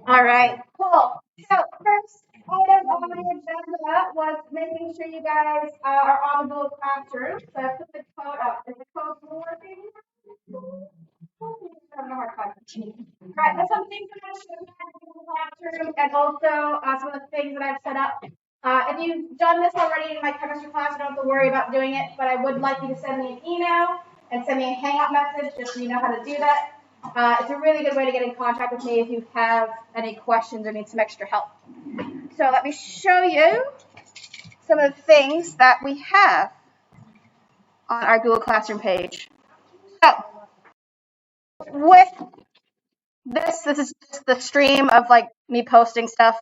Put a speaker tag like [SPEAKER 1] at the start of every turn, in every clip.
[SPEAKER 1] All right, cool. So first item on the agenda was making sure you guys are on the Google Classroom. So I put the code up. Is the code working? I don't know how to find it. All right, that's some things that I'm showing you in the Google Classroom, and also some of the things that I've set up. If you've done this already in my chemistry class, you don't have to worry about doing it, but I would like you to send me an email and send me a Hangout message just so you know how to do that. It's a really good way to get in contact with me if you have any questions or need some extra help. So let me show you some of the things that we have on our Google Classroom page. So with this is just the stream of like me posting stuff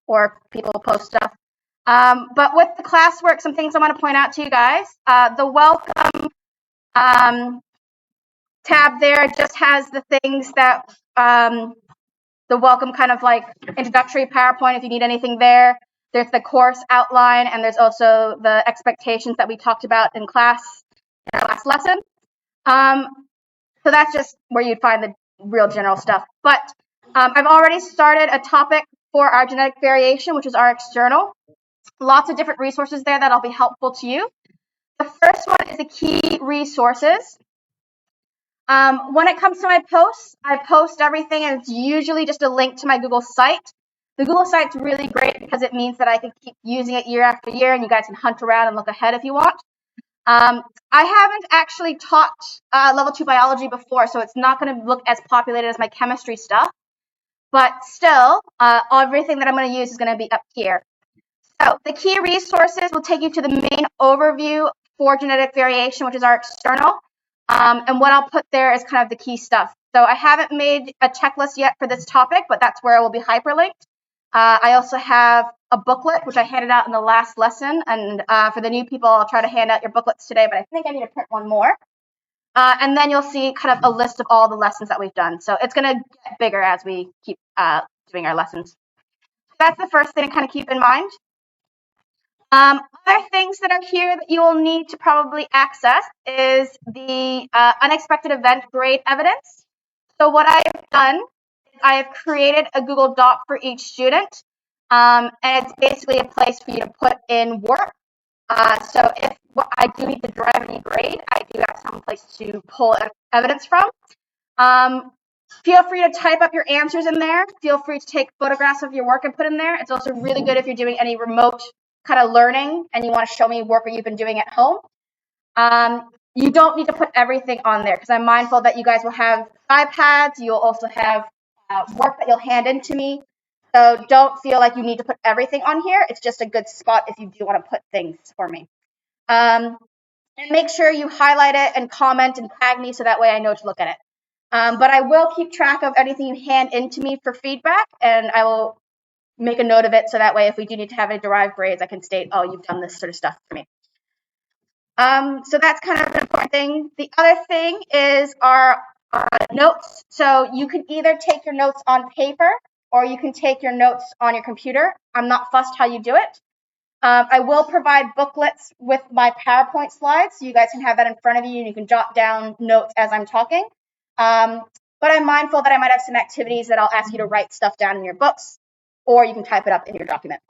[SPEAKER 1] or people post stuff. But with the classwork, some things I want to point out to you guys. The welcome tab there just has the things that the welcome kind of like introductory PowerPoint if you need anything there. There's the course outline, and there's also the expectations that we talked about in class in our last lesson. So that's just where you'd find the real general stuff. But I've already started a topic for our genetic variation, which is our external. Lots of different resources there that'll be helpful to you. The first one is the key resources. When it comes to my posts, I post everything, and it's usually just a link to my Google site. The Google site's really great because it means that I can keep using it year after year, and you guys can hunt around and look ahead if you want. I haven't actually taught level 2 biology before, so it's not going to look as populated as my chemistry stuff. But still, everything that I'm going to use is going to be up here. So the key resources will take you to the main overview for genetic variation, which is our external. And what I'll put there is kind of the key stuff. So I haven't made a checklist yet for this topic, but that's where it will be hyperlinked. I also have a booklet, which I handed out in the last lesson. And for the new people, I'll try to hand out your booklets today, but I think I need to print one more. And then you'll see kind of a list of all the lessons that we've done. So it's going to get bigger as we keep doing our lessons. So that's the first thing to kind of keep in mind. Other things that are here that you will need to probably access is the unexpected event grade evidence. So what I have done is I have created a Google Doc for each student, and it's basically a place for you to put in work. So if I do need to drive any grade, I do have some place to pull evidence from. Feel free to type up your answers in there. Feel free to take photographs of your work and put in there. It's also really good if you're doing any remote kind of learning and you want to show me work that you've been doing at home. You don't need to put everything on there because I'm mindful that you guys will have iPads. You'll also have work that you'll hand in to me. So don't feel like you need to put everything on here. It's just a good spot if you do want to put things for me. And make sure you highlight it and comment and tag me so that way I know to look at it. But I will keep track of anything you hand in to me for feedback, and I will make a note of it so that way if we do need to have any derived grades, I can state, oh, you've done this sort of stuff for me. So that's kind of an important thing. The other thing is our notes. So you can either take your notes on paper or you can take your notes on your computer. I'm not fussed how you do it. I will provide booklets with my PowerPoint slides, so you guys can have that in front of you and you can jot down notes as I'm talking. But I'm mindful that I might have some activities that I'll ask you to write stuff down in your books, or you can type it up in your document.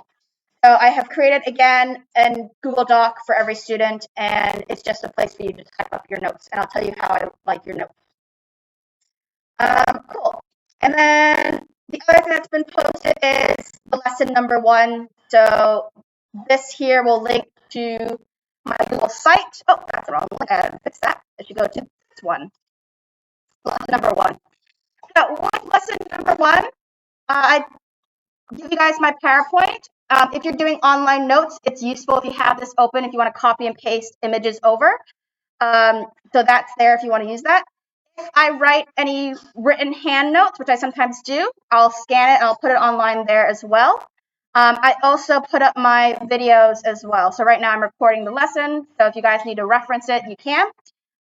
[SPEAKER 1] So I have created, again, a Google Doc for every student, and it's just a place for you to type up your notes, and I'll tell you how I like your notes. Cool. And then the other thing that's been posted is lesson number 1. So this here will link to my Google site. Oh, that's the wrong one. Fix that. It should go to this one. Lesson number 1. So with lesson number 1, I give you guys my PowerPoint. If you're doing online notes, it's useful if you have this open if you want to copy and paste images over. So that's there if you want to use that. If I write any written hand notes, which I sometimes do, I'll scan it and I'll put it online there as well. I also put up my videos as well. So right now I'm recording the lesson. So if you guys need to reference it, you can.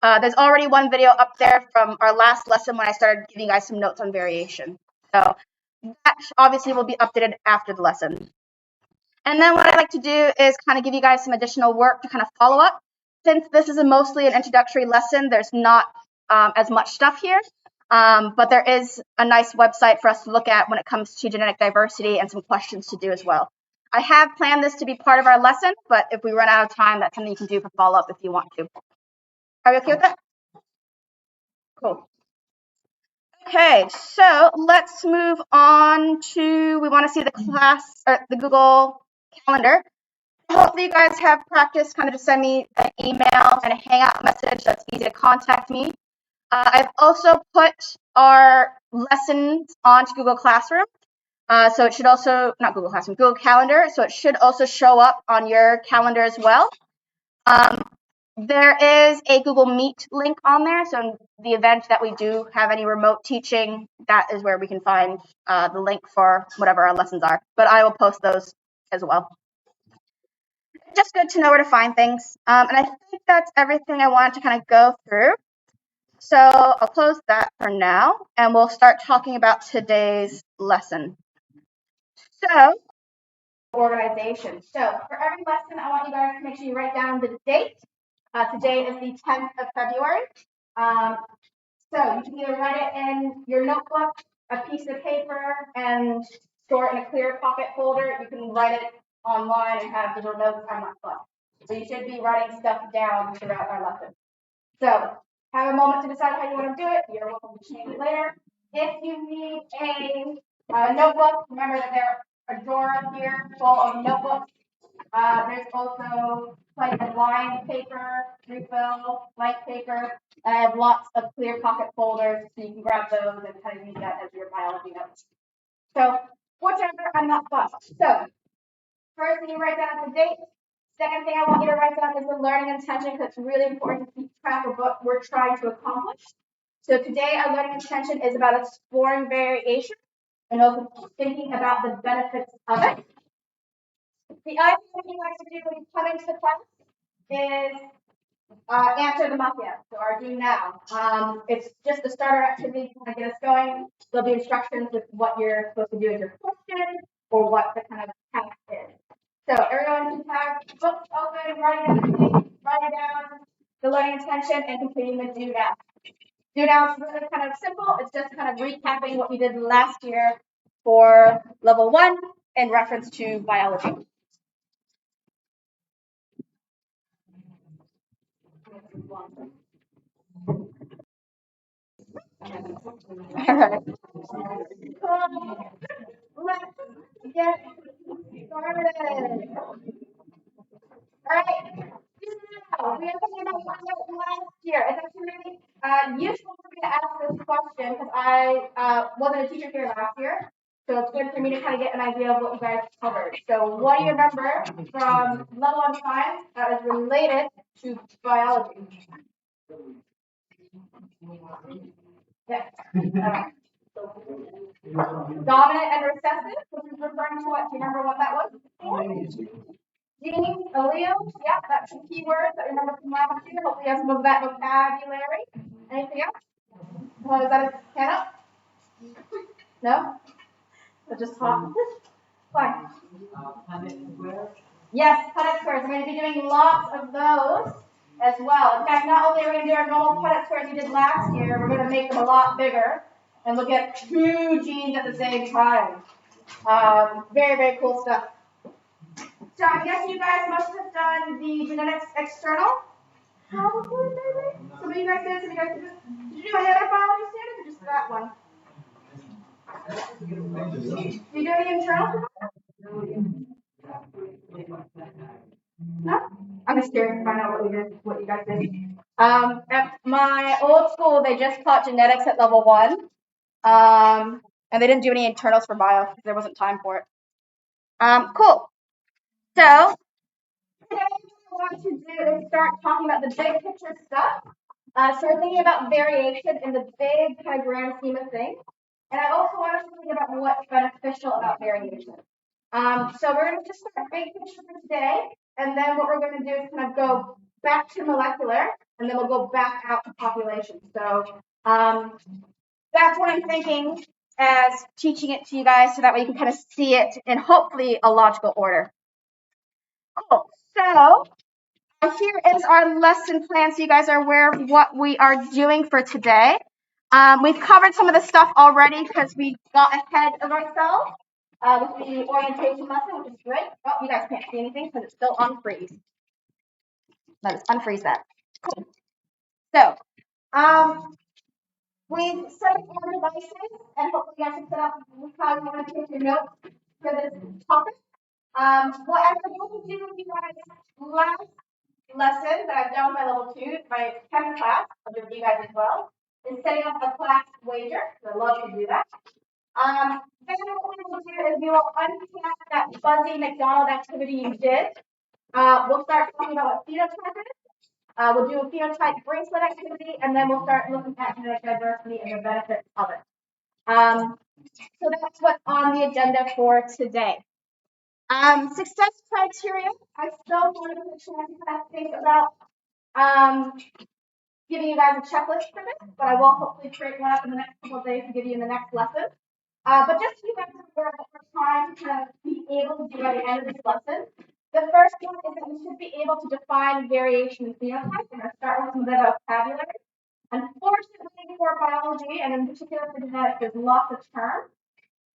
[SPEAKER 1] There's already one video up there from our last lesson when I started giving you guys some notes on variation. So that obviously will be updated after the lesson. And then what I like to do is kind of give you guys some additional work to kind of follow up. Since this is mostly an introductory lesson, there's not as much stuff here. But there is a nice website for us to look at when it comes to genetic diversity and some questions to do as well. I have planned this to be part of our lesson, but if we run out of time, that's something you can do for follow-up if you want to. Are you okay with that? Cool. Okay, so let's move on to, we want to see the class, or the Google Calendar. Hopefully you guys have practiced kind of just send me an email and a Hangout message that's easy to contact me. I've also put our lessons onto Google Classroom. So it should also, not Google Classroom, Google Calendar. So it should also show up on your calendar as well. There is a Google Meet link on there. So in the event that we do have any remote teaching, that is where we can find the link for whatever our lessons are. But I will post those as well. Just good to know where to find things. And I think that's everything I wanted to kind of go through. So I'll close that for now, and we'll start talking about today's lesson. So, organization. So for every lesson, I want you guys to make sure you write down the date. Today is the 10th of February. So you can either write it in your notebook, a piece of paper, and store it in a clear pocket folder. You can write it online and have digital notes. I'm not fun. So you should be writing stuff down throughout our lesson. So have a moment to decide how you want to do it. You're welcome to change it later. If you need a notebook, remember that there's a drawer up here full of notebooks. There's also plenty of lined paper, refill, light paper. I have lots of clear pocket folders, so you can grab those and kind of use that as your biology notes. So whichever, I'm not fussed. So first thing you write down is the date. Second thing I want you to write down is the learning intention, because it's really important to keep track of what we're trying to accomplish. So today our learning intention is about exploring variation and also thinking about the benefits of it. The other thing you like to do when you come into the class is answer the mafia, so our do now. It's just a starter activity to kind of get us going. There'll be instructions with what you're supposed to do as your question or what the kind of task is. So everyone can have books open, writing down the learning intention and completing the do now. Do now is really kind of simple. It's just kind of recapping what we did last year for level 1 in reference to biology. All right. Let's get started. All right. So we have something about last year. It's actually really useful for me to ask this question because I wasn't a teacher here last year. So it's good for me to kind of get an idea of what you guys covered. So what do you remember from level 1 science that is related to biology? Yes. Dominant and recessive, which is referring to what? Do you remember what that was? Genes, alleles, yeah, that's some keywords that you remember from last year. Hopefully you have some of that vocabulary. Anything else? Oh, is that a hand up? No? So just hot. Fine. Yes, Punnett squares. We're going to be doing lots of those as well. In fact, not only are we going to do our normal Punnett squares we did last year, we're going to make them a lot bigger and look at 2 genes at the same time. Very, very cool stuff. So I guess you guys must have done the genetics external. Probably, maybe. Some of you guys did, some of you guys did. Did you do any other biology standards or just that one? Did you do any internal? No? I'm just curious to find out what you guys did. At my old school, they just taught genetics at level 1. And they didn't do any internals for bio because there wasn't time for it. Cool. So today what I want to do is start talking about the big picture stuff. So we're thinking about variation in the big kind of grand scheme of things. And I also want us to think about what's beneficial about variation. So we're going to just start big picture for today. And then what we're going to do is kind of go back to molecular, and then we'll go back out to population. So that's what I'm thinking as teaching it to you guys, so that way you can kind of see it in hopefully a logical order. Cool. So here is our lesson plan, so you guys are aware of what we are doing for today. We've covered some of the stuff already because we got ahead of ourselves with the orientation lesson, which is good. Oh, you guys can't see anything because it's still on freeze. Let's unfreeze that. Cool. So, we've set up our devices, and hopefully you guys can set up how you want to take your notes for this topic. What I was going to do with you guys last lesson that I've done my level 2, my chem class, I'll do with you guys as well, is setting up a class wager. So I'd love to do that. Then what we will do is we will untap that fuzzy McDonald activity you did. We'll start talking about what phenotype is. We'll do a phenotype bracelet activity, and then we'll start looking at genetic diversity and the benefits of it. So that's what's on the agenda for today. Success criteria. I still want to think about giving you guys a checklist for this, but I will hopefully create one up in the next couple of days to give you in the next lesson. But just so you guys are aware of what we're trying to kind of be able to do by the end of this lesson. The first one is that we should be able to define variation in phenotype. We're going to start with some of the vocabulary. Unfortunately, for biology, and in particular for genetics, there's lots of terms.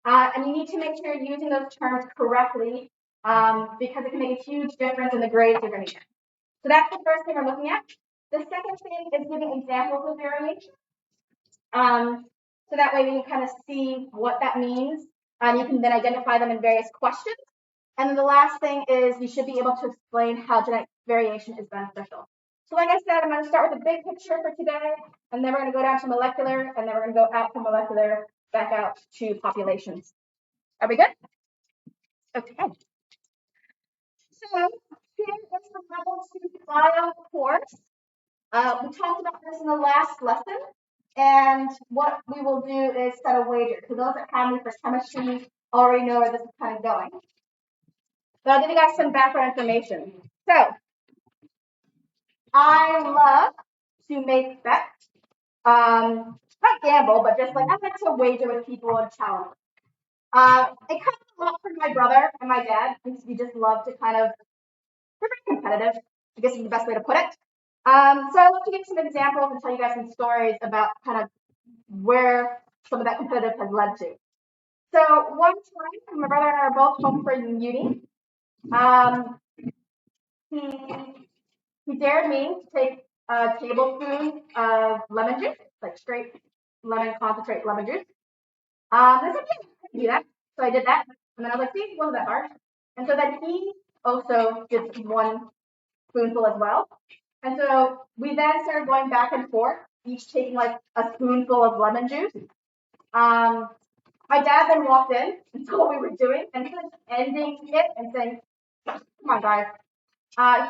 [SPEAKER 1] And you need to make sure you're using those terms correctly because it can make a huge difference in the grades you're going to get. So that's the first thing we're looking at. The second thing is giving examples of variation. So that way we can kind of see what that means. You can then identify them in various questions. And then the last thing is you should be able to explain how genetic variation is beneficial. So like I said, I'm going to start with the big picture for today, and then we're going to go down to molecular, and then we're going to go out from molecular back out to populations. Are we good? Okay. So here is the level 2 bio course. We talked about this in the last lesson, and what we will do is set a wager. So those that have me for chemistry already know where this is kind of going. But I'll give you guys some background information. So I love to make bets. Not gamble, but just like I like to wager with people and challenge. It comes a lot from my brother and my dad because we just love to kind of, we're very competitive, I guess is the best way to put it. So I love to give some examples and tell you guys some stories about kind of where some of that competitive has led to. So one time, my brother and I are both home for uni. He dared me to take a tablespoon of lemon juice, like straight lemon concentrate lemon juice. I said, yeah, I can do that. So I did that. And then I was like, see, it wasn't that hard. And so then he also did one spoonful as well. And so we then started going back and forth, each taking like a spoonful of lemon juice. My dad then walked in and saw what we were doing, and instead of ending it and saying, come on, guys,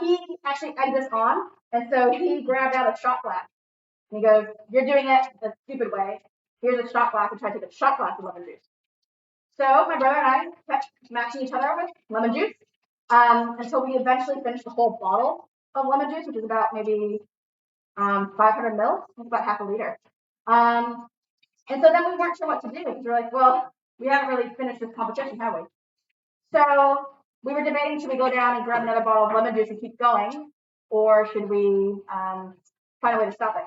[SPEAKER 1] he actually egged us on. And so he grabbed out a shot glass. And he goes, you're doing it the stupid way. Here's a shot glass, and try to take a shot glass of lemon juice. So my brother and I kept matching each other with lemon juice until we eventually finished the whole bottle of lemon juice, which is about maybe 500 mils. It's about half a liter. And so then we weren't sure what to do because we were like, well, we haven't really finished this competition, have we? So we were debating, should we go down and grab another bottle of lemon juice and keep going, or should we find a way to stop it?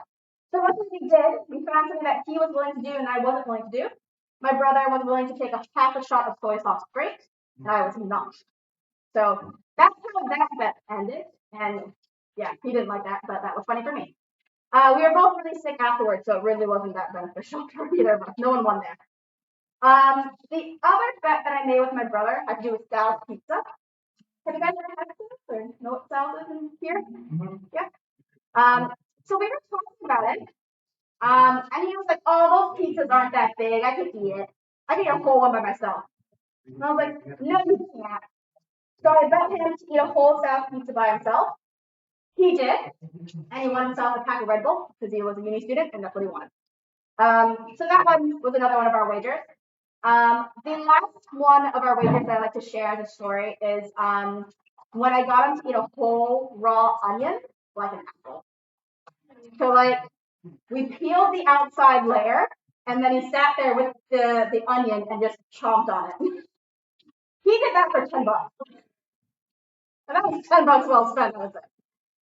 [SPEAKER 1] So luckily we did. We found something that he was willing to do and I wasn't willing to do. My brother was willing to take half a shot of soy sauce straight, and I was not. So that's how that bet ended. And yeah, he didn't like that, but that was funny for me. We were both really sick afterwards, so it really wasn't that beneficial for either of us. No one won there. The other bet that I made with my brother had to do with Sal's Pizza. Have you guys ever had this or know what Sal is in here? Mm-hmm. Yeah. So we were talking about it. And he was like, oh, those pizzas aren't that big. I could eat it. I could eat a whole one by myself. And I was like, no, you can't. So I bet him to eat a whole Sal's Pizza by himself. He did. And he won himself a pack of Red Bull because he was a uni student, and that's what he wanted. So that one was another one of our wagers. The last one of our wagers that I like to share as a story is when I got him to eat a whole raw onion, like an apple. So like we peeled the outside layer, and then he sat there with the onion and just chomped on it. He did that for $10. And that was $10 well spent, I would say.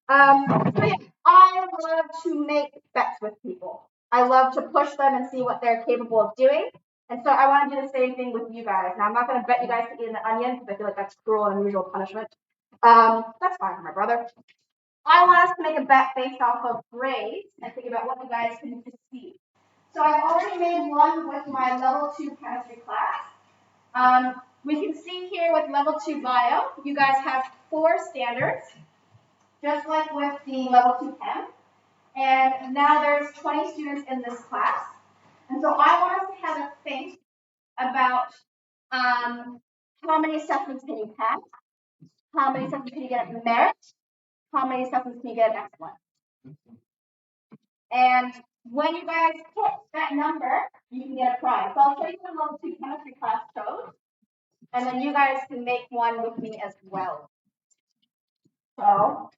[SPEAKER 1] So yeah, I love to make bets with people. I love to push them and see what they're capable of doing. And so I want to do the same thing with you guys. Now, I'm not going to bet you guys to eat an onion because I feel like that's cruel and unusual punishment. That's fine, my brother. I want us to make a bet based off of grades and think about what you guys can succeed. So I've already made one with my level 2 chemistry class. We can see here with level 2 bio, you guys have 4 standards, just like with the level 2 chem. And now there's 20 students in this class. And so I want us to have a think about how many assessments can you pass, how many assessments can you get at merit, how many assessments can you get at excellent. And when you guys hit that number, you can get a prize. So I'll show you what level 2 chemistry class chose, and then you guys can make one with me as well. So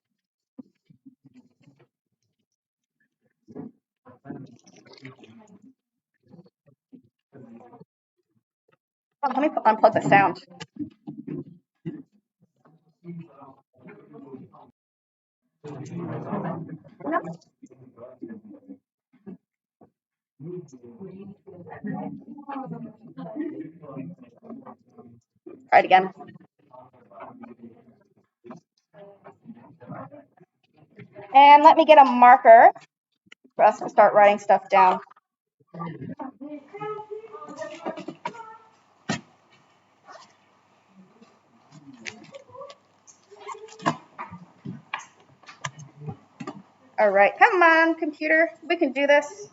[SPEAKER 1] let me unplug the sound. No. Try it again. And let me get a marker for us to start writing stuff down. All right, come on, computer. We can do this.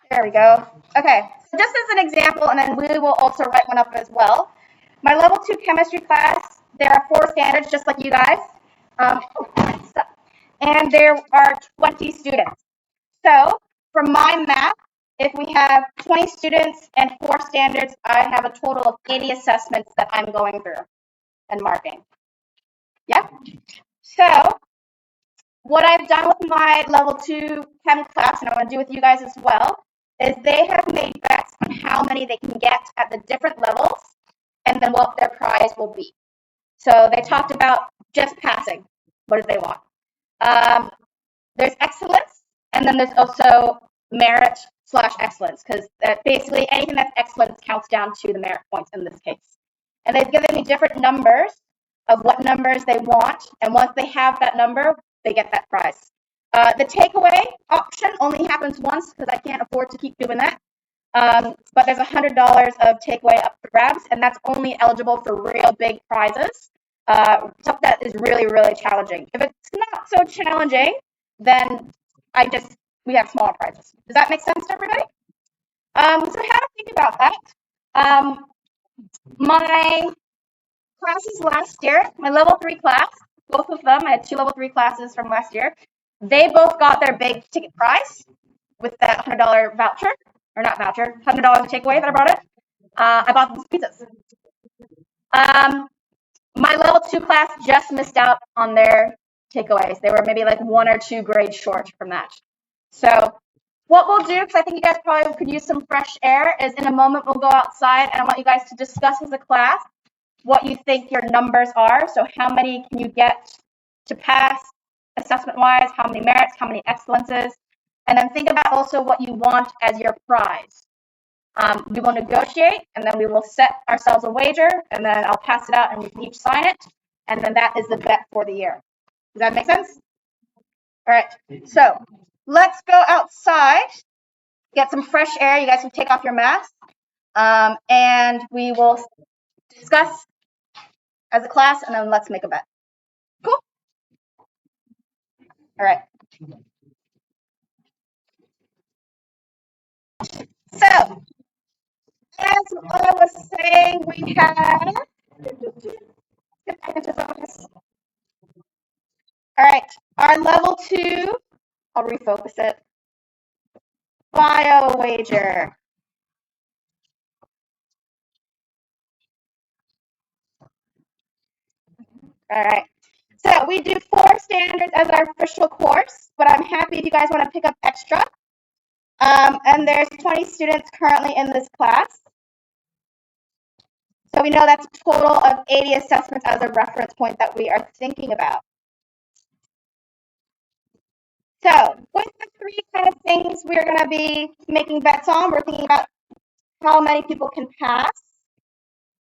[SPEAKER 1] There we go. Okay, so just as an example, and then we will also write one up as well. My level 2 chemistry class, there are 4 standards, just like you guys. And there are 20 students. So for my math, if we have 20 students and 4 standards, I have a total of 80 assessments that I'm going through and marking. Yeah? So what I've done with my level 2 chem class, and I want to do with you guys as well, is they have made bets on how many they can get at the different levels and then what their prize will be. So they talked about just passing. What do they want? There's excellence, and then there's also merit / excellence, because basically anything that's excellence counts down to the merit points in this case. And they've given me different numbers of what numbers they want, and once they have that number, they get that prize. The takeaway option only happens once because I can't afford to keep doing that. But there's $100 of takeaway up for grabs, and that's only eligible for real big prizes. Stuff that is really, really challenging. If it's not so challenging, then we have smaller prizes. Does that make sense to everybody? So how to think about that? My classes last year, my level 3 class, both of them, I had 2 level 3 classes from last year. They both got their big ticket prize with that $100 voucher, or not voucher, $100 takeaway that I brought it. I bought them pizzas. My level 2 class just missed out on their takeaways. They were maybe like 1 or 2 grades short from that. So what we'll do, because I think you guys probably could use some fresh air, is in a moment we'll go outside and I want you guys to discuss as a class what you think your numbers are. So how many can you get to pass assessment-wise, how many merits, how many excellences, and then think about also what you want as your prize. We will negotiate, and then we will set ourselves a wager, and then I'll pass it out, and we can each sign it, and then that is the bet for the year. Does that make sense? All right, so let's go outside, get some fresh air. You guys can take off your masks, and we will discuss as a class, and then let's make a bet. Cool? All right. So, as I was saying, we have... All right, our level 2, I'll refocus it. Bio wager. All right. So we do 4 standards as our official course, but I'm happy if you guys want to pick up extra. And there's 20 students currently in this class. So we know that's a total of 80 assessments as a reference point that we are thinking about. So with the three kind of things we're going to be making bets on, we're thinking about how many people can pass,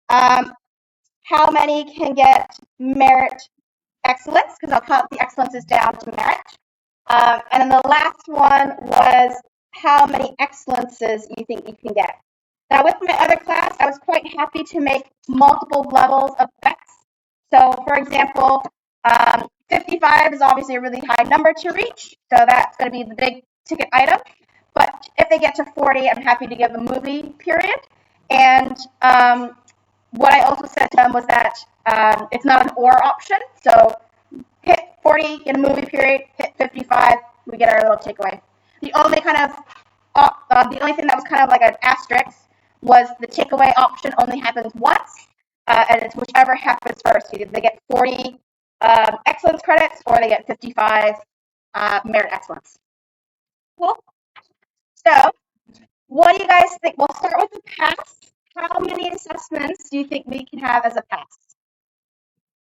[SPEAKER 1] how many can get merit excellence, because I'll count the excellences down to merit. And then the last one was how many excellences you think you can get. Now, with my other class, I was quite happy to make multiple levels of bets. So, for example, 55 is obviously a really high number to reach, so that's going to be the big ticket item. But if they get to 40, I'm happy to give a movie period. And what I also said to them was that it's not an or option. So hit 40, get a movie period, hit 55, we get our little takeaway. The only thing that was kind of like an asterisk was the takeaway option only happens once, and it's whichever happens first. Either they get 40 excellence credits or they get 55 merit excellence. Cool. So, what do you guys think? We'll start with the pass. How many assessments do you think we can have as a pass?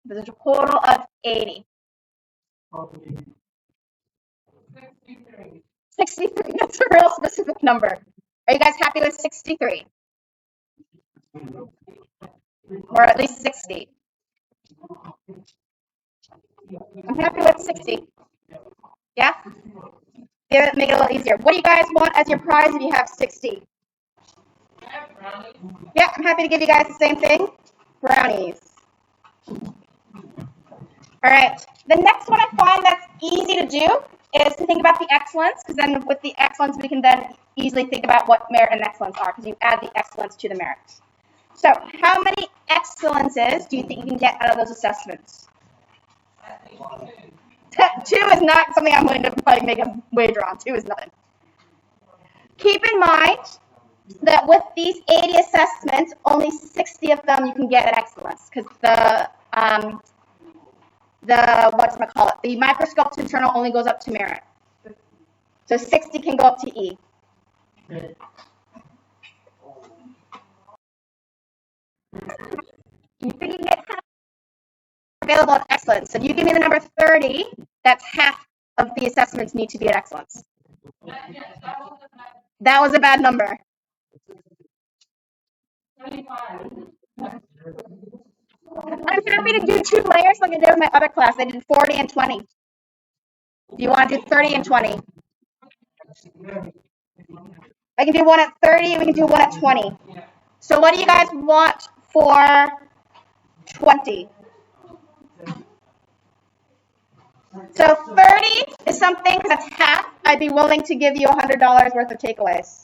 [SPEAKER 1] There's a total of 80. 63. That's a real specific number. Are you guys happy with 63? Or at least 60? I'm happy with 60. Yeah? Make it a little easier. What do you guys want as your prize if you have 60? Yeah, I'm happy to give you guys the same thing. Brownies. All right. The next one I find that's easy to do is to think about the excellence, because then with the excellence, we can then easily think about what merit and excellence are, because you add the excellence to the merits. So how many excellences do you think you can get out of those assessments? 2 is not something I'm willing to probably make a wager on. 2 is nothing. Keep in mind that with these 80 assessments, only 60 of them you can get at excellence, because the the microscope to internal only goes up to merit. So 60 can go up to E. You think you can get half available at excellence. So if you give me the number 30, that's half of the assessments need to be at excellence. That was a bad number. 25. I'm happy to do 2 layers like I did with my other class. I did 40 and 20. Do you want to do 30 and 20? I can do one at 30, we can do one at 20. So what do you guys want for 20? So 30 is something that's half. I'd be willing to give you $100 worth of takeaways.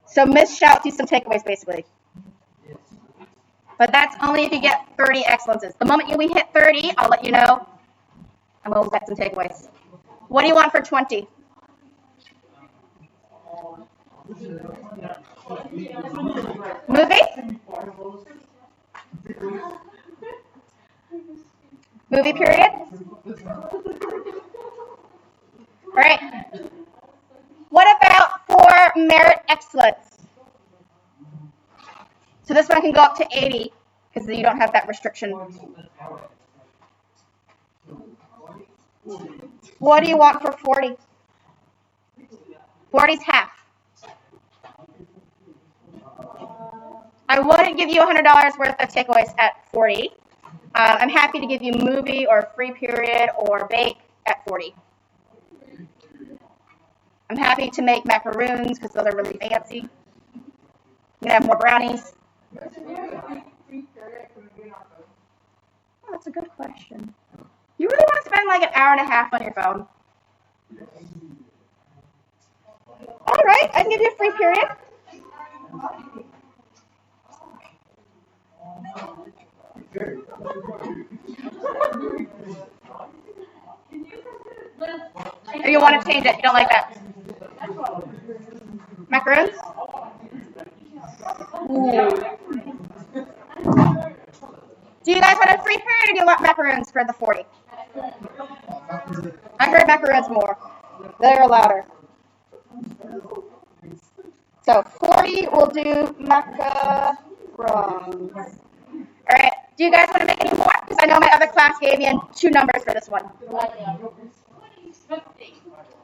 [SPEAKER 1] So Miss shouts you some takeaways, basically. But that's only if you get 30 excellences. The moment we hit 30, I'll let you know, and we'll get some takeaways. What do you want for 20? Movie? Movie period? All right. What about for merit excellence? So this one can go up to 80 because you don't have that restriction. What do you want for 40? 40's half. I wouldn't give you $100 worth of takeaways at 40. I'm happy to give you movie or free period or bake at 40. I'm happy to make macaroons because those are really fancy. You can have more brownies. Oh, that's a good question. You really want to spend like an hour and a half on your phone? All right, I can give you a free period. Or you want to change it? You don't like that? Macaroons? Ooh. Do you guys want a free period or do you want macaroons for the 40? I heard macaroons more. They're louder. So 40 will do macarons. All right. Do you guys want to make any more? because I know my other class gave me 2 numbers for this one.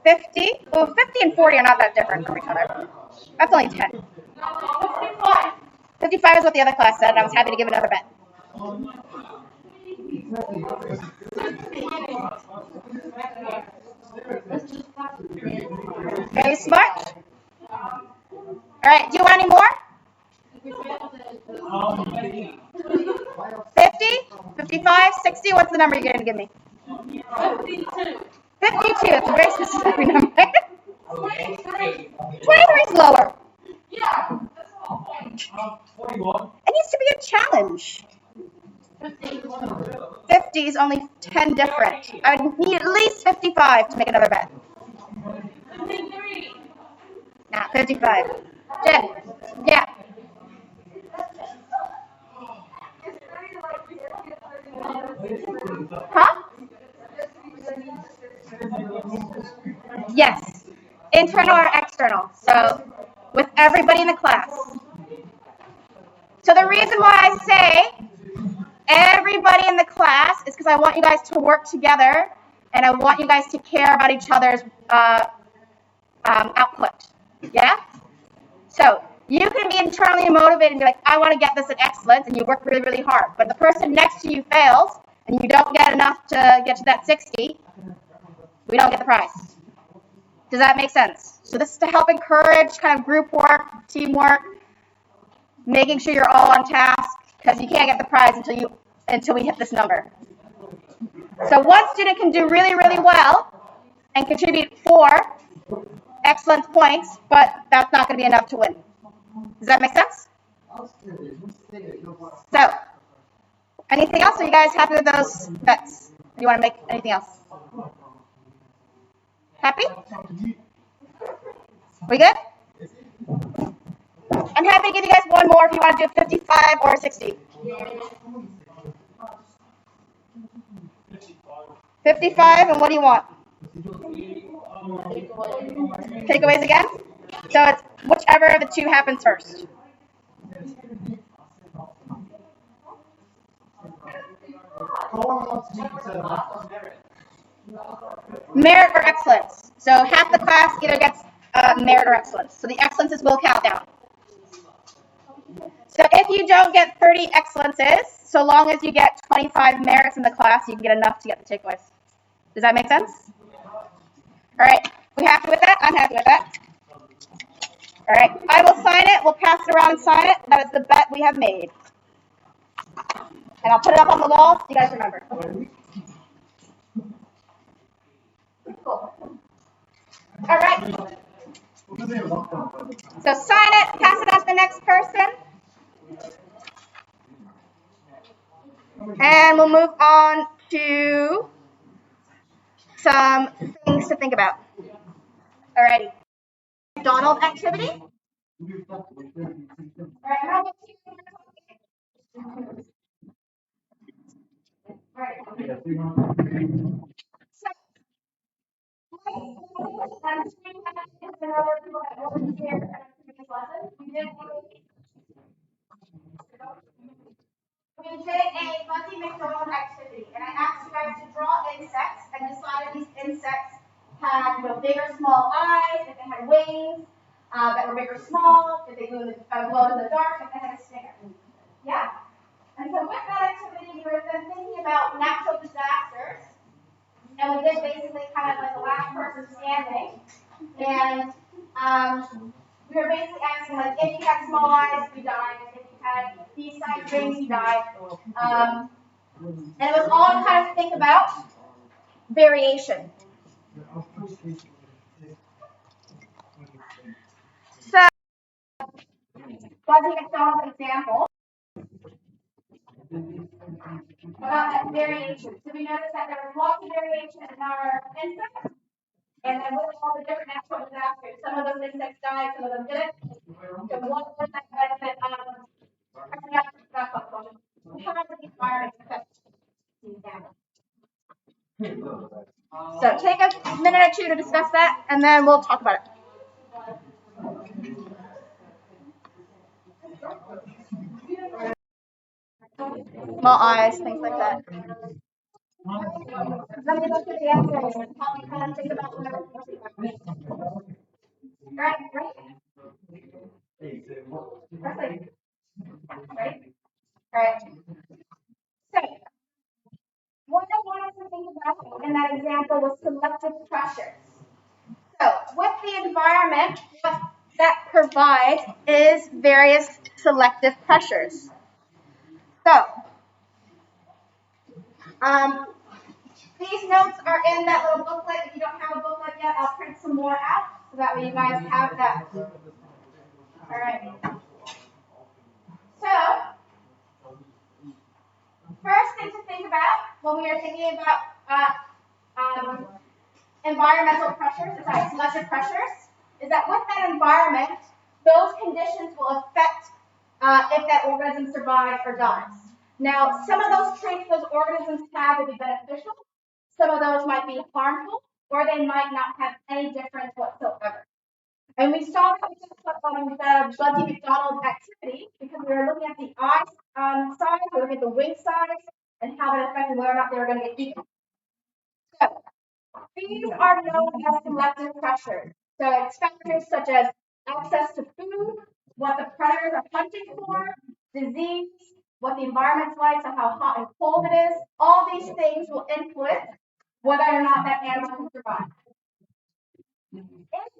[SPEAKER 1] 50? Well, 50 and 40 are not that different from each other. That's only 10. 55 is what the other class said, and I was happy to give another bet. Very smart. All right, do you want any more? 50, 55, 60, what's the number you're going to give me? 52. 52, it's a very specific number. 23 is lower. It needs to be a challenge. 50 is only 10 different. I would need at least 55 to make another bet. 53. Nah, 55. Jen. Yeah. Huh? Yes. Internal or external. So with everybody in the class. So the reason why I say everybody in the class is because I want you guys to work together and I want you guys to care about each other's output. Yeah? So you can be internally motivated and be like, I want to get this at excellence, and you work really, really hard. But the person next to you fails and you don't get enough to get to that 60, we don't get the prize. Does that make sense? So this is to help encourage kind of group work, teamwork, making sure you're all on task, because you can't get the prize until we hit this number. So one student can do really, really well and contribute 4 excellence points, but that's not going to be enough to win. Does that make sense? So, anything else? Are you guys happy with those bets? Do you want to make anything else? Happy? We good? I'm happy to give you guys one more if you want to do 55 or 60. 55, and what do you want? Takeaways again? So it's whichever of the 2 happens first. Merit or excellence. So half the class either gets merit or excellence. So the excellences will count down. So if you don't get 30 excellences, so long as you get 25 merits in the class, you can get enough to get the takeaways. Does that make sense? All right. We happy with that? I'm happy with that. All right. I will sign it. We'll pass it around and sign it. That is the bet we have made. And I'll put it up on the wall so you guys remember. Cool. All right. So sign it, pass it on to the next person. And we'll move on to some things to think about. Alrighty. Donald activity. All right, how about you? We did a fuzzy McDonald activity, and I asked you guys to draw insects and decide if these insects had, big or small eyes, if they had wings that were big or small, if they glowed in the dark, if they had a stinger. Yeah. And so with that activity, we were then thinking about natural disasters, and we did basically kind of like the last person standing, and we were basically asking, like, if you had small eyes, you died. If you had these size wings, you died. And it was all to kind of think about variation. So, Fuzzy McDonald's example about that variation. So we noticed that there was lots of variation in our insects. And then with all the different natural disasters, some of those insects died, some of them didn't. So what was that benefit of the environment? So take a minute or 2 to discuss that, and then we'll talk about it. Small eyes, things like that. Let me look at the answers and help me kind of think about what I'm talking about. Right. Perfect. Right? Right. So, what I wanted to think about in that example was selective pressures. So, with the environment, what that provides is various selective pressures. So, these notes are in that little booklet. If you don't have a booklet yet, I'll print some more out so that way you guys have that. All right. So, first thing to think about when we are thinking about environmental pressures, selective pressures, is that with that environment, those conditions will affect if that organism survives or dies. Now, some of those traits those organisms have will be beneficial, some of those might be harmful, or they might not have any difference whatsoever. And we saw that with the Bloody McDonald's activity because we were looking at the eye size, we were looking at the wing size, and how that affected whether or not they were going to get eaten. So, these are known as selective pressures. So it's factors such as access to food, what the predators are hunting for, disease, what the environment's like, so how hot and cold it is. All these things will influence whether or not that animal can survive. If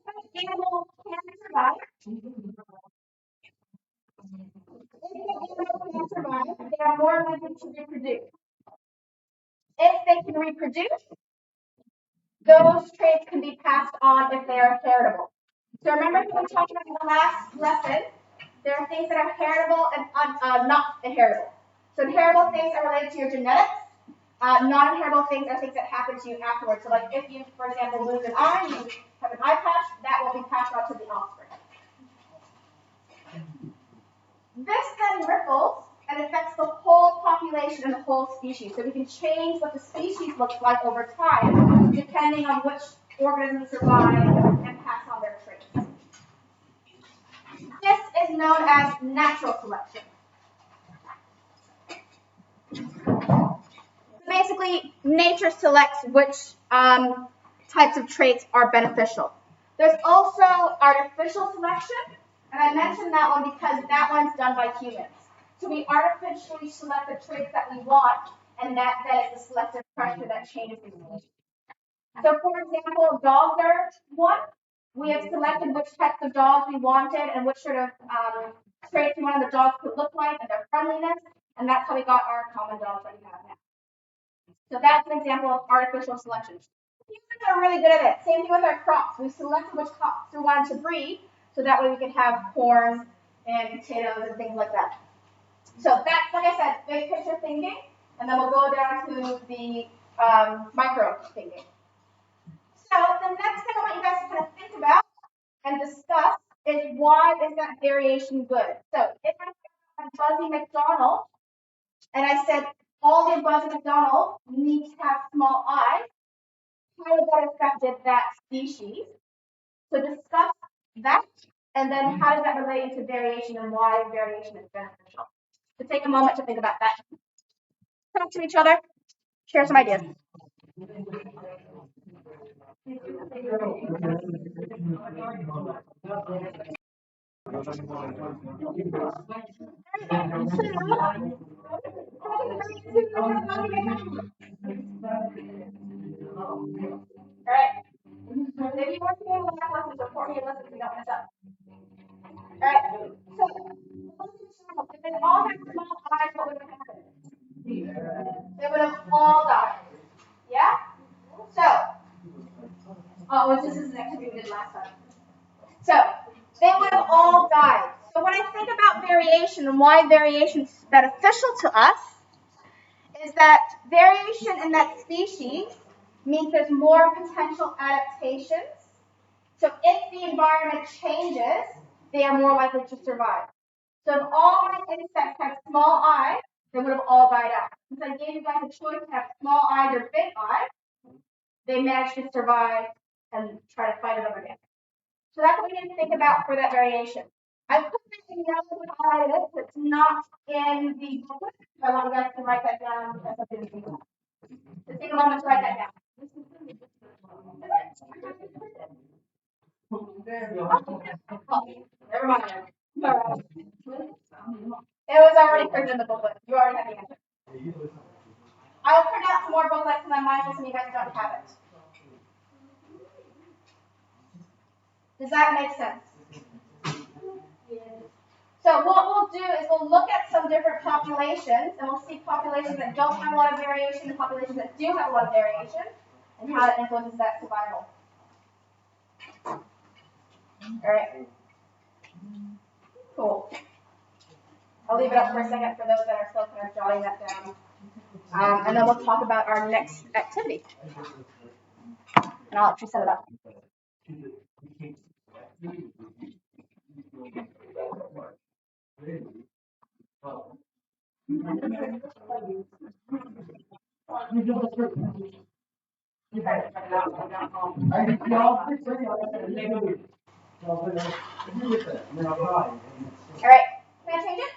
[SPEAKER 1] the animal can survive, they are more likely to reproduce. If they can reproduce, those traits can be passed on if they are heritable. So remember when we talked about in the last lesson, there are things that are heritable and not inheritable. So inheritable things are related to your genetics. Non-inheritable things are things that happen to you afterwards. So like if you, for example, lose an eye, you have an eye patch, that will be passed on to the offspring. This then ripples and affects the whole population and the whole species. So we can change what the species looks like over time, depending on which organisms survive and pass on their traits. This is known as natural selection. So basically, nature selects which types of traits are beneficial. There's also artificial selection, and I mentioned that one because that one's done by humans. So we artificially select the traits that we want, and that is the selective pressure that changes the selection. So for example, dogs are one. We have selected which types of dogs we wanted and which sort of traits we wanted the dogs to look like and their friendliness, and that's how we got our common dogs that we have now. So that's an example of artificial selection. Humans are really good at it. Same thing with our crops. We selected which crops we wanted to breed, so that way we could have corn and potatoes and things like that. So that's, like I said, big picture thinking, and then we'll go down to the micro thinking. So the next thing I want you guys to kind of think about and discuss is why is that variation good? So if I have a Buzzy McDonald, and I said all the Buzzy McDonald need to have small eyes, how would that affect that species? So discuss that, and then how does that relate to variation and why variation is beneficial? So take a moment to think about that. Talk to each other, share some ideas. Alright. If you want to do last lesson, support me and listen so you don't mess up. Alright. So, if they all have small eyes, what would have happened? They would have all died. Yeah? So, this is an activity we did last time. So, they would have all died. So when I think about variation and why variation is beneficial to us, is that variation in that species means there's more potential adaptations. So if the environment changes, they are more likely to survive. So if all my insects had small eyes, they would have all died out. Since I gave you guys a choice to have small eyes or big eyes, they managed to survive and try to fight it over again. So that's what we need to think about for that variation. I put this in yellow and highlighted it, but it's not in the booklet. So I want you guys to write that down. So take a moment to write that down. Never mind. All right. It was already printed in the booklet. You already have the answer. I'll print out some more booklets and I'm mindful some of you guys don't have it. Does that make sense? So what we'll do is we'll look at some different populations and we'll see populations that don't have a lot of variation and populations that do have a lot of variation and how it influences that survival. All right. Cool. I'll leave it up for a second for those that are still kind of jotting that down. And then we'll talk about our next activity. And I'll actually set it up. All right. Can I change it?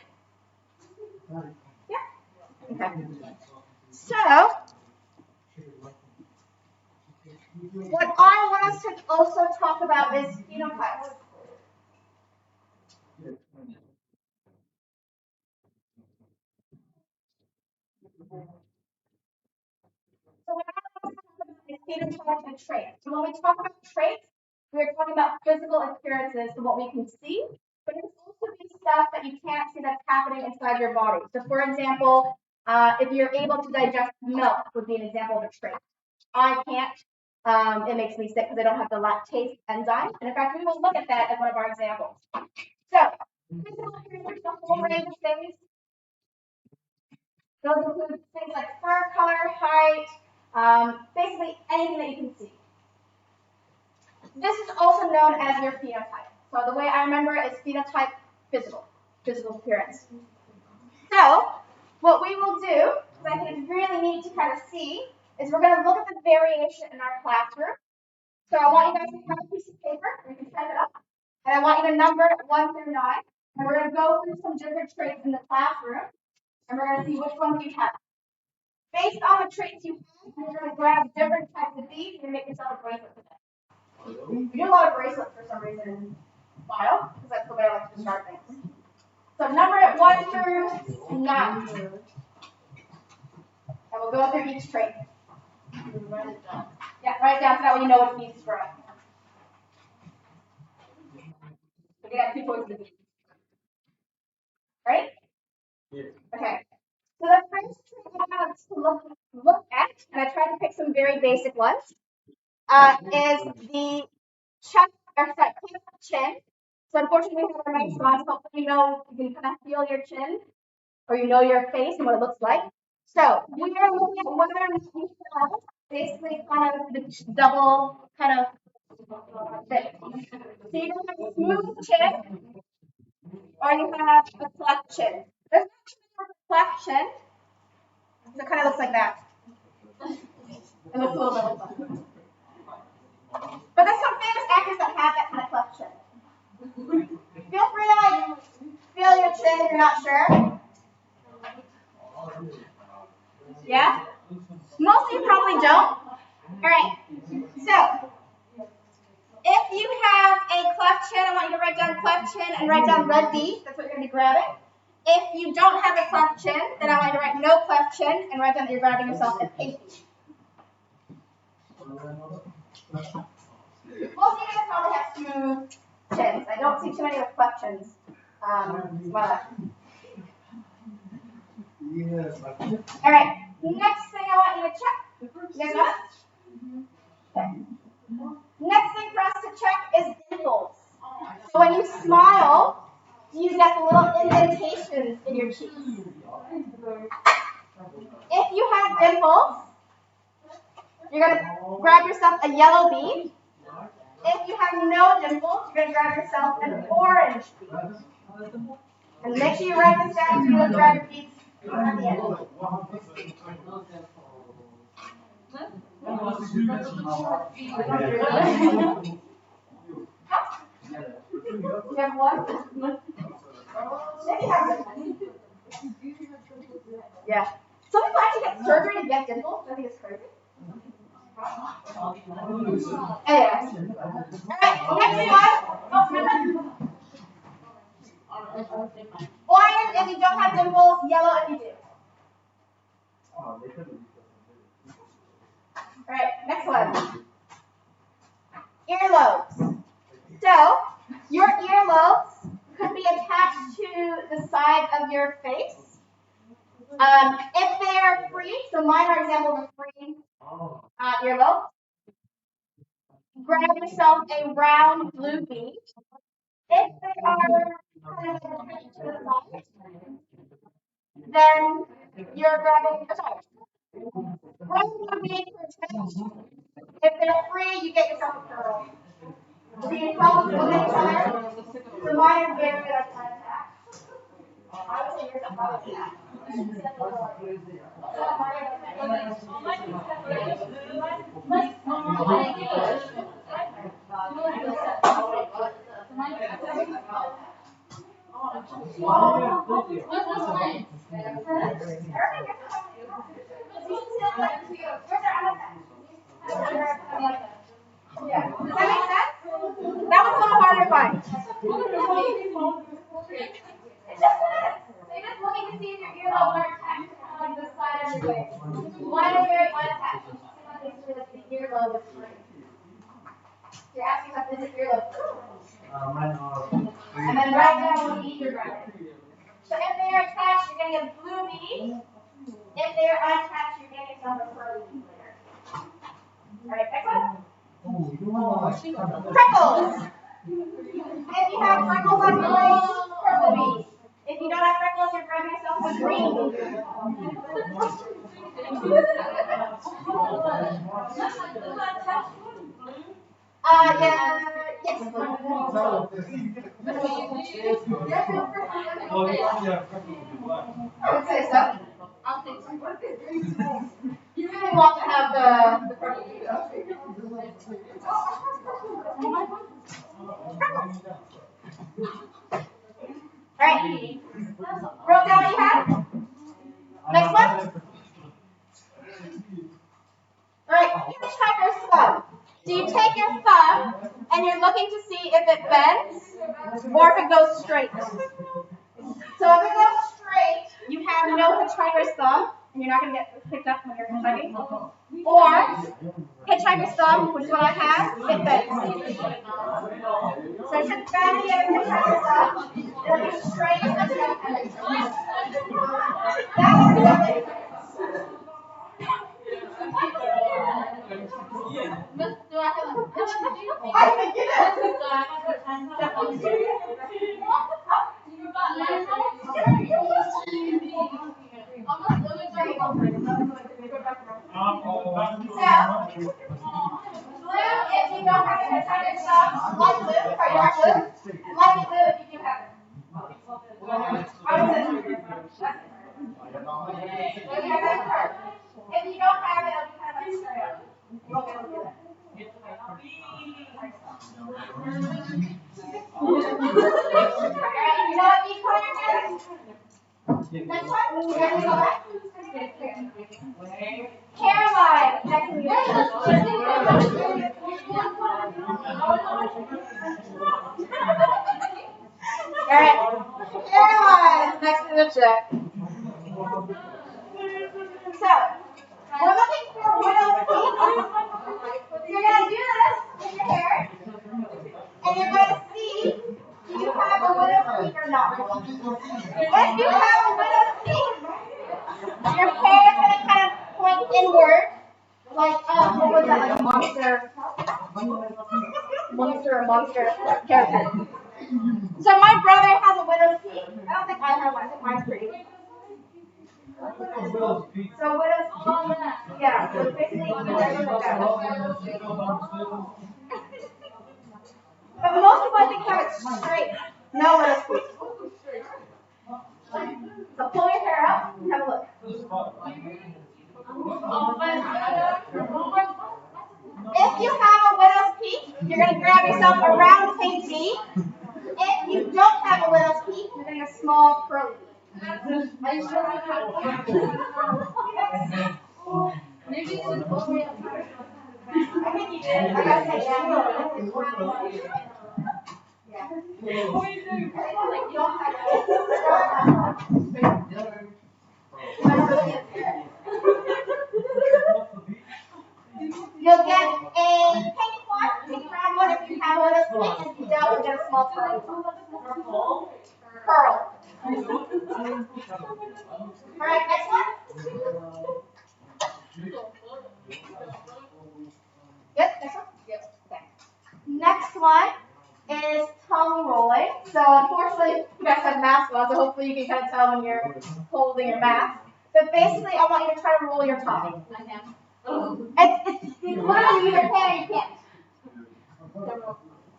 [SPEAKER 1] Yeah. Okay. So, what I want us to also talk about is phenotypes. So what I want us to talk about is phenotypes and traits. So when we talk about traits, we're talking about physical appearances and what we can see, but it's also be stuff that you can't see that's happening inside your body. So for example, if you're able to digest milk would be an example of a trait. I can't. It makes me sick because I don't have the lactase enzyme. And in fact, we will look at that as one of our examples. So, physical appearances, the whole range of things. Those include things like fur color, height, basically anything that you can see. This is also known as your phenotype. So the way I remember it is phenotype physical appearance. So what we will do, because I think it's really neat to kind of see, is we're going to look at the variation in our classroom. So I want you guys to have a piece of paper, you can type it up, and I want you to number 1 through 9, and we're going to go through some different traits in the classroom, and we're going to see which ones you have. Based on the traits you have, you're going to grab different types of beads and make yourself a bracelet for them. We do a lot of bracelets for some reason in bio, because that's the way I like to start things. So number it 1 through 9. And we'll go through each trait. Yeah, write it down so that way you know what beads to grab. We can have 2 choices of beads. Right? Okay. So the first trait I have to look at, and I tried to pick some very basic ones, is the cleft chin. So unfortunately, we have our mics on, so hopefully you can kind of feel your chin, or you know your face and what it looks like. So we are looking at whether or not you have basically kind of the double kind of fit. So you can have a smooth chin, or you have a cleft chin. There's actually a cleft chin, so it kind of looks like that. It looks a little bit like that. But there's some famous actors that have that kind of cleft chin. Feel free to feel your chin if you're not sure. Yeah? Most of you probably don't. Alright, so if you have a cleft chin, I want you to write down cleft chin and write down red beads. That's what you're going to be grabbing. If you don't have a cleft chin, then I want you to write no cleft chin and write down that you're grabbing yourself a pink bead. Most of you guys probably have smooth chins. I don't see too many with cleft chins. All right. Next thing I want you to check. You guys got it? Okay. Next thing for us to check is dimples. So when you smile, do you get the little indentations in your cheeks? If you have dimples, you're going to grab yourself a yellow bead. If you have no dimples, you're going to grab yourself an orange bead. And make sure you write this down so you don't grab your beads at the end. You have one? Maybe have one. Yeah. Some people actually get surgery to get dimples. I think it's crazy. Anyway. Alright, next one. Oh, remember? Orange if you don't have dimples, yellow if you do. Alright, next one. Earlobes. So, your earlobes could be attached to the side of your face. If they are free, so mine are examples of free earlobes. Grab yourself a round blue bead. If they are kind of attached to the side, then you're grabbing, round blue bead for attached. If they're free, you get yourself a pearl. So you probably look at each other. So mine are very good at attack. I would say yours are probably attack. Yeah. Does that make sense? That one's a little harder to find. It's just this. So you're just looking to see if your earlobes are attached to like the side of your face. One is very unattached. Make sure that the earlobe is free. You're asking about this earlobe. And then right now we'll eat your ground. So if they are attached, you're going to get a blue bead. If they are unattached, you're getting yourself a pearly bead later. Alright, next one. Freckles. If you have freckles on your face, purple bead. If you don't have freckles, you're grabbing yourself a green bead. Yes. I would say so. You really want to have the purple bead. Alright. Wrote down what you had? Next one. Alright, hitchhiker's thumb. So you take your thumb and you're looking to see if it bends or if it goes straight. So if it goes straight, you have no hitchhiker's thumb and you're not going to get picked up when you're hitchhiking. Or hitchhiker's thumb, which is what I have, it bends. So you should grab the other hitchhiker's thumb. It'll be straight and bend. That is lovely. I think it is. Blue if you don't have a hitchhiker's thumb, light blue, or dark blue, light blue if you do have it. If you don't have it, it'll be kind of like straight up. You won't be able to do that. Alright, you know what these colors are? Next one, you ready to go back? Caroline, next to you. Alright, Caroline, next to the check. So, we're looking for widow's peak. You're going to do this in your hair, and you're going to see do you have a widow's peak or not. If you have a widow's peak, your hair is going to kind of point inward, like, what was that, like a monster character. So my brother has a widow's peak. I don't think I have one. I think mine's pretty. So widow's peak, yeah, so basically you never look at it. But most people I think have it straight. No widow's peak. So pull your hair up and have a look. If you have a widow's peak, you're going to grab yourself a round pink bead. small curly bead. You'll get a pink one, pink round one if you have one of those pink, and if you don't, you'll get a small curly one. Curl. Alright, next one. Yep, next one? Yep. Okay. Next one is tongue rolling. So unfortunately, you guys have masks on, so hopefully you can kind of tell when you're holding your mask. But basically, I want you to try to roll your tongue. It's literally either can or you can't.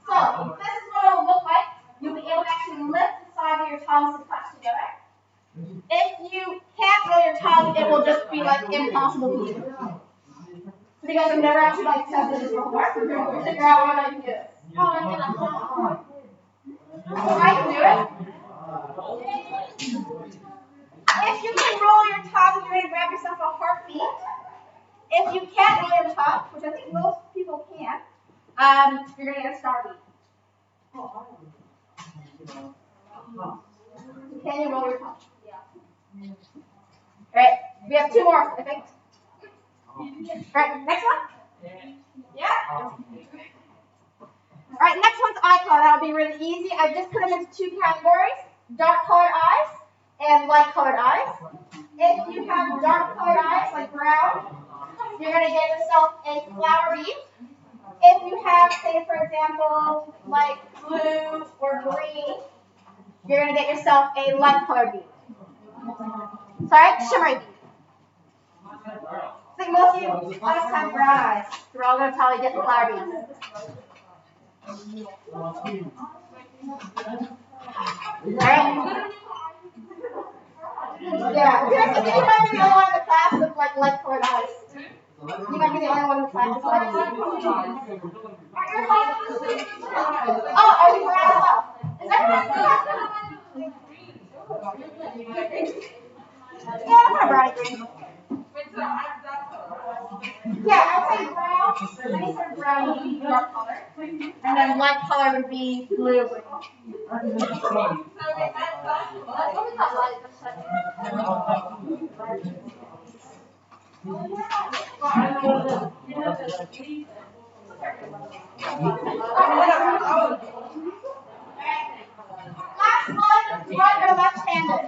[SPEAKER 1] So this is what it will look like. You'll be able to actually lift the sides of your tongues to touch together. If you can't roll your tongue, it will just be like impossible to do. So you guys have never actually like tested this before. Figure out what I can do this. So I can do it. If you can roll your tongue, you're going to grab yourself a heartbeat. If you can't roll your tongue, which I think most people can, you're going to get a star beat. Can you roll your tongue? Yeah. Alright, we have two more, I think. Alright, next one? Yeah? Alright, next one's eye color. That'll be really easy. I've just put them into two categories, dark colored eyes and light colored eyes. If you have dark colored eyes, like brown, you're going to get yourself a flower bead. If you have, say, for example, like blue or green, you're going to get yourself a light colored bead. Sorry, shimmery bead. I think most of you always have brown eyes. So we're all going to probably get the flower beads. Alright. Yeah, you might be the only one in the class with like light colored eyes. You might be the only one in the class with light colored eyes. Oh, are you brown as well? Is everyone brown? Yeah, I'm a brownie green. Yeah, I'd say brown, any sort of brown would be dark color, and then light color would be blue. Last one, right or left-handed.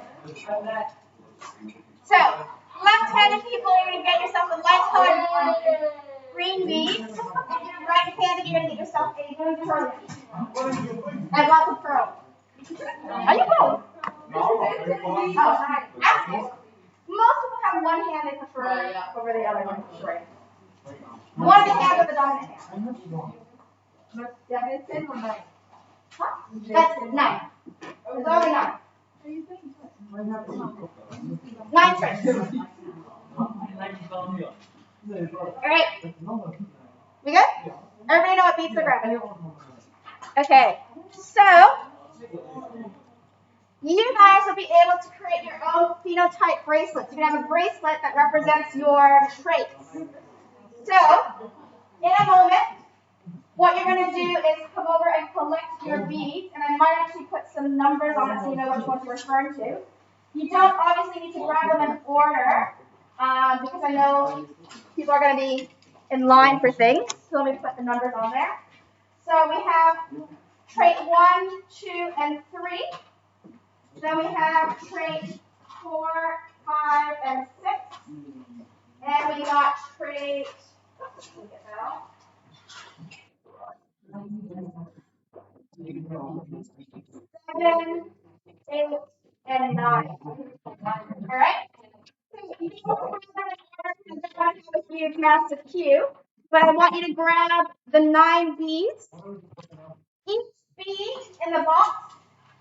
[SPEAKER 1] So, left-handed people, you're going to get yourself a light-colored green bead. If you're right-handed, you're going to get yourself a blue curl bead. And lots of curls. Are you both? Oh, sorry. Ask it. Most people have one hand they prefer over the other one. Sure. One of the hands with the dominant hand. Huh? That's 9. There's only 9. 9 tricks. Alright. We good? Everybody know what beats they're grabbing? Okay. So, you guys will be able to create your own phenotype bracelets. You can have a bracelet that represents your traits. So, in a moment, what you're going to do is come over and collect your beads, and I might actually put some numbers on it so you know which ones you're referring to. You don't obviously need to grab them in order, because I know people are going to be in line for things, so let me put the numbers on there. So we have trait 1, 2, and 3. Then we have trait 4, 5, and 6. And we got trait, let me get that out. 7, 8, and 9. Alright? You don't have a huge massive cue, but I want you to grab the 9 beads. Each bead in the box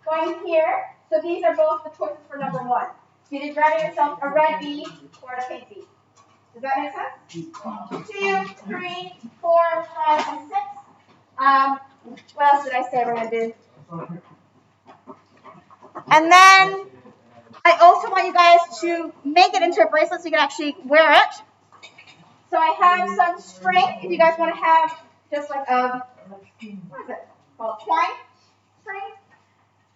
[SPEAKER 1] going here. So these are both the choices for number 1. So you grab yourself a red bead or a pink bead. Does that make sense? 2, 3, 4, 5, and 6. What else did I say we're going to do? And then I also want you guys to make it into a bracelet so you can actually wear it. So I have some string, if you guys want to have just like a, what is it called, twine string.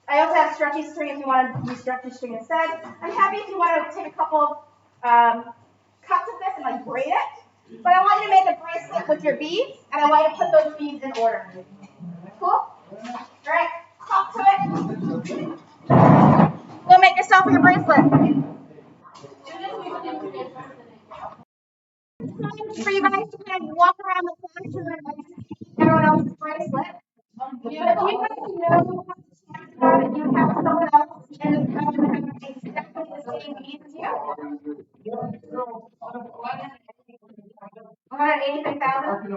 [SPEAKER 1] I also have stretchy string if you want to use stretchy string instead. I'm happy if you want to take a couple of cuts of this and like braid it. But I want you to make a bracelet with your beads, and I want you to put those beads in order. Cool? All right, talk to it. Go make yourself your bracelet. For you guys to kind of walk around the corner and everyone else's bracelet. But you guys know that you have someone else in the country that has exactly the same needs as you. 183,000.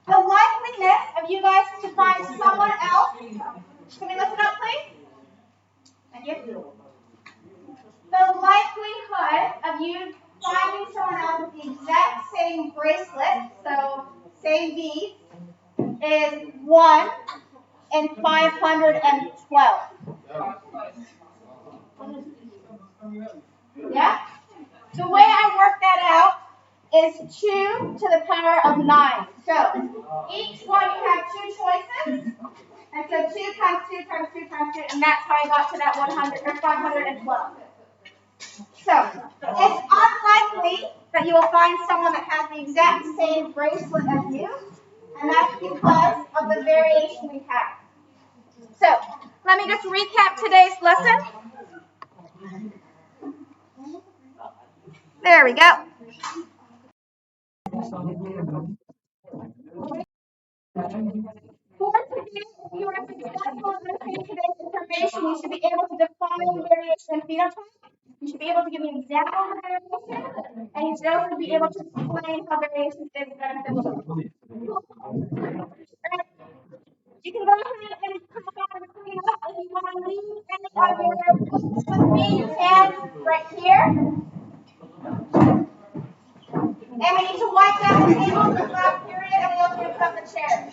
[SPEAKER 1] The likeliness of you guys to find someone else. Can we listen up, please? Thank you. The likelihood of you finding someone else with the exact same bracelet, so same beads, is 1 in 512. Yeah? The way I work that out is 2 to the power of 9. So each one you have 2 choices. And so 2 times 2 times 2 times 2, and that's how I got to that 100 or 512. So it's unlikely that you will find someone that has the exact same bracelet as you, and that's because of the variation we have. So let me just recap today's lesson. There we go. For today, if you are successful in understanding today's information, you should be able to define variation and phenotype. You should be able to give me examples of variation, and you should also be able to explain how variation is beneficial. You can go ahead and come back and clean up. If you want to leave any of your books with me, you can right here. And we need to wipe down the table for the last period, and we also need to put up the chairs.